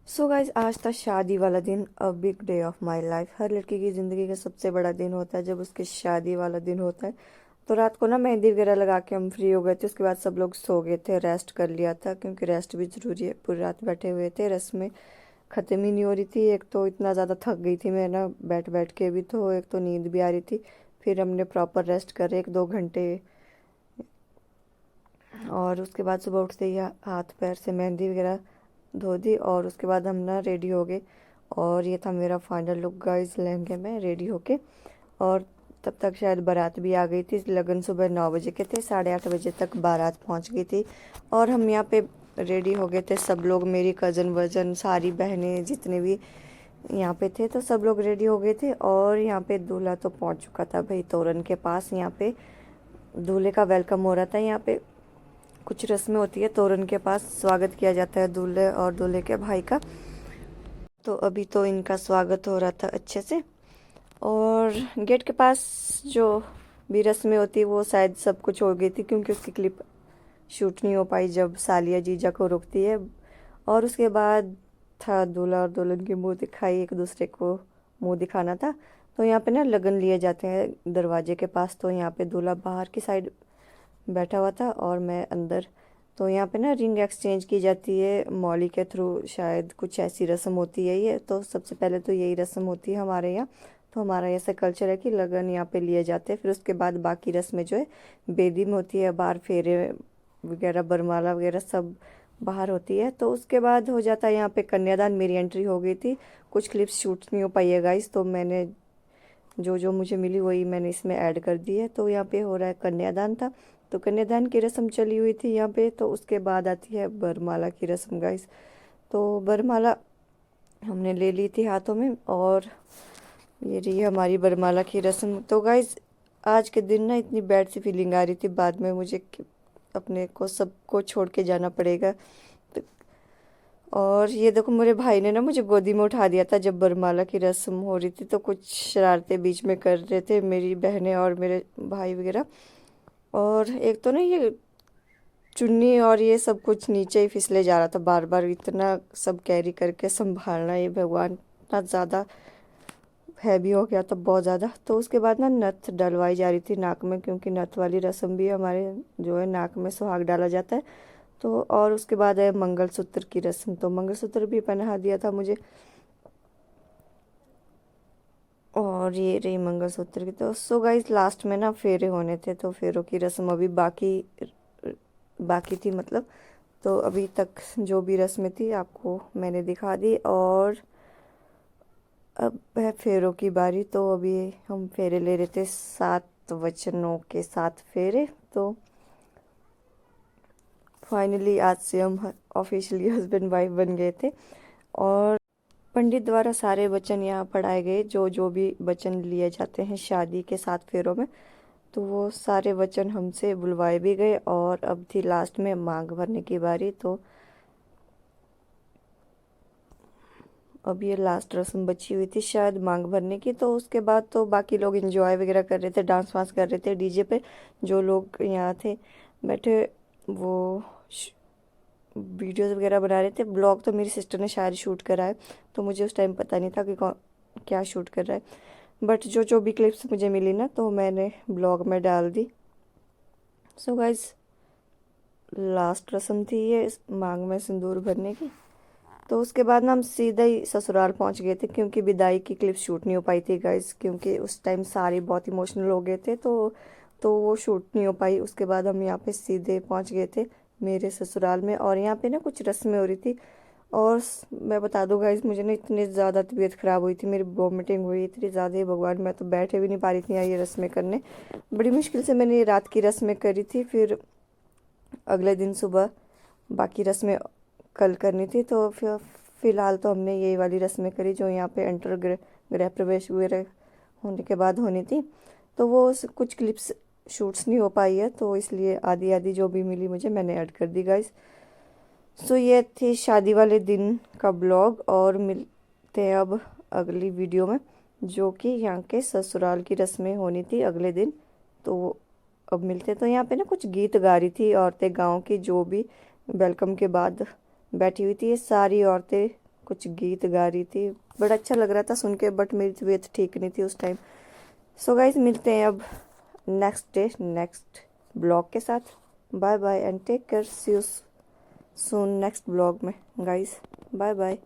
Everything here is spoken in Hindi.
सो गाइज, आज था शादी वाला दिन, a big day of my life. हर लड़की की ज़िंदगी का सबसे बड़ा दिन होता है जब उसकी शादी वाला दिन होता है। तो रात को ना मेहंदी वगैरह लगा के हम फ्री हो गए थे। उसके बाद सब लोग सो गए थे, रेस्ट कर लिया था क्योंकि रेस्ट भी ज़रूरी है। पूरी रात बैठे हुए थे, रस्में ख़त्म ही नहीं हो रही थी। एक तो इतना ज़्यादा थक गई थी मैं ना, बैठ बैठ के भी, तो एक तो नींद भी आ रही थी। फिर हमने प्रॉपर रेस्ट करे 1-2 घंटे, और उसके बाद सुबह उठते ही हाथ पैर से मेहंदी वगैरह धो दी, और उसके बाद हम ना रेडी हो गए। और ये था मेरा फाइनल लुक गाइस, लहंगे में रेडी होके। और तब तक शायद बारात भी आ गई थी। लगन सुबह 9 बजे के थे, 8:30 बजे तक बारात पहुंच गई थी। और हम यहाँ पे रेडी हो गए थे सब लोग, मेरी कज़न वजन सारी बहनें जितने भी यहाँ पे थे, तो सब लोग रेडी हो गए थे। और यहाँ पे दूल्हा तो पहुँच चुका था भाई तोरण के पास। यहाँ पे दूल्हे का वेलकम हो रहा था। यहाँ पे कुछ रस्में होती है, तोरण के पास स्वागत किया जाता है दूल्हे और दूल्हे के भाई का। तो अभी तो इनका स्वागत हो रहा था अच्छे से। और गेट के पास जो भी रस्में होती है वो शायद सब कुछ हो गई थी, क्योंकि उसकी क्लिप शूट नहीं हो पाई जब सालिया जीजा को रोकती है। और उसके बाद था दूल्हा और दुल्हन की मुंह दिखाई, एक दूसरे को मुंह दिखाना था। तो यहाँ पे ना लगन लिए जाते हैं दरवाजे के पास। तो यहाँ पे दूल्हा बाहर की साइड बैठा हुआ था और मैं अंदर। तो यहाँ पे ना रिंग एक्सचेंज की जाती है मौली के थ्रू, शायद कुछ ऐसी रस्म होती है ये। तो सबसे पहले तो यही रस्म होती है हमारे यहाँ। तो हमारा ऐसा कल्चर है कि लगन यहाँ पे लिए जाते हैं। फिर उसके बाद बाकी रस्में जो है बेदी में होती है, बाहर फेरे वगैरह बरमाला वगैरह सब बाहर होती है। तो उसके बाद हो जाता है यहाँ पे कन्यादान। मेरी एंट्री हो गई थी, कुछ क्लिप्स शूट नहीं हो पाई है गाइस, तो मैंने जो जो मुझे मिली वही मैंने इसमें ऐड कर दी है। तो यहाँ पे हो रहा है कन्यादान था, तो कन्यादान की रस्म चली हुई थी यहाँ पे। तो उसके बाद आती है बरमाला की रस्म गाइस। तो बरमाला हमने ले ली थी हाथों में, और ये रही हमारी बरमाला की रस्म। तो गाइस, आज के दिन ना इतनी बैड सी फीलिंग आ रही थी, बाद में मुझे अपने को सबको छोड़ के जाना पड़ेगा। तो और ये देखो, मेरे भाई ने ना मुझे गोदी में उठा दिया था जब बरमाला की रस्म हो रही थी। तो कुछ शरारतें बीच में कर रहे थे मेरी बहनें और मेरे भाई वगैरह। और एक तो ना ये चुन्नी और ये सब कुछ नीचे ही फिसले जा रहा था बार बार। इतना सब कैरी करके संभालना, ये भगवान, इतना ज़्यादा हैवी हो गया था, बहुत ज़्यादा। तो उसके बाद ना नथ डलवाई जा रही थी नाक में, क्योंकि नथ वाली रस्म भी हमारे जो है नाक में सुहाग डाला जाता है। तो और उसके बाद है मंगलसूत्र की रस्म। तो मंगलसूत्र भी पहना दिया था मुझे। और ये रही मंगलसूत्र की। तो सो गाइस, लास्ट में ना फेरे होने थे, तो फेरों की रस्म अभी बाकी बाकी थी मतलब। तो अभी तक जो भी रस्में थी आपको मैंने दिखा दी, और अब है फेरों की बारी। तो अभी हम फेरे ले रहे थे, 7 वचनों के 7 फेरे। तो फाइनली आज से हम ऑफिशियली हस्बैंड वाइफ बन गए थे। और पंडित द्वारा सारे वचन यहाँ पढ़ाए गए, जो जो भी वचन लिए जाते हैं शादी के 7 फेरों में। तो वो सारे वचन हमसे बुलवाए भी गए। और अब थी लास्ट में मांग भरने की बारी। तो अब ये लास्ट रस्म बची हुई थी शायद मांग भरने की। तो उसके बाद तो बाकी लोग एंजॉय वगैरह कर रहे थे, डांस वांस कर रहे थे डीजे पे। जो लोग यहाँ थे बैठे, वो वीडियोस वगैरह बना रहे थे। ब्लॉग तो मेरी सिस्टर ने शायद शूट करा है, तो मुझे उस टाइम पता नहीं था कि कौन क्या शूट कर रहा है। बट जो जो भी क्लिप्स मुझे मिली ना, तो मैंने ब्लॉग में डाल दी। सो गाइज, लास्ट रस्म थी ये मांग में सिंदूर भरने की। तो उसके बाद ना हम सीधा ही ससुराल पहुंच गए थे, क्योंकि विदाई की क्लिप शूट नहीं हो पाई थी गाइस, क्योंकि उस टाइम सारे बहुत इमोशनल हो गए थे। तो वो शूट नहीं हो पाई। उसके बाद हम यहाँ पे सीधे पहुंच गए थे मेरे ससुराल में। और यहाँ पे ना कुछ रस्में हो रही थी। और मैं बता दूँ गाइस, मुझे ना इतनी ज़्यादा तबीयत ख़राब हुई थी, मेरी वॉमिटिंग हुई इतनी ज़्यादा, ही भगवान, मैं तो बैठे भी नहीं पा रही थी यहाँ ये रस्में करने। बड़ी मुश्किल से मैंने ये रात की रस्में करी थी। फिर अगले दिन सुबह बाकी रस्में कल करनी थी। तो फिर फ़िलहाल तो हमने यही वाली रस्में करी जो यहाँ पे एंटर गृह प्रवेश वगैरह होने के बाद होनी थी। तो वो कुछ क्लिप्स शूट्स नहीं हो पाई है, तो इसलिए आधी आधी जो भी मिली मुझे मैंने ऐड कर दी गाइस। सो ये थी शादी वाले दिन का ब्लॉग। और मिलते हैं अब अगली वीडियो में, जो कि यहाँ के ससुराल की रस्में होनी थी अगले दिन। तो अब मिलते। तो यहाँ पे ना कुछ गीत गा रही थी औरतें गांव की, जो भी वेलकम के बाद बैठी हुई थी। ये सारी औरतें कुछ गीत गा रही थी, बड़ा अच्छा लग रहा था सुन के, बट मेरी तबीयत ठीक नहीं थी उस टाइम। सो गाइज मिलते हैं अब नेक्स्ट डे नेक्स्ट ब्लॉग के साथ। Bye bye and take care, see you soon next blog में गाइज, बाय बाय।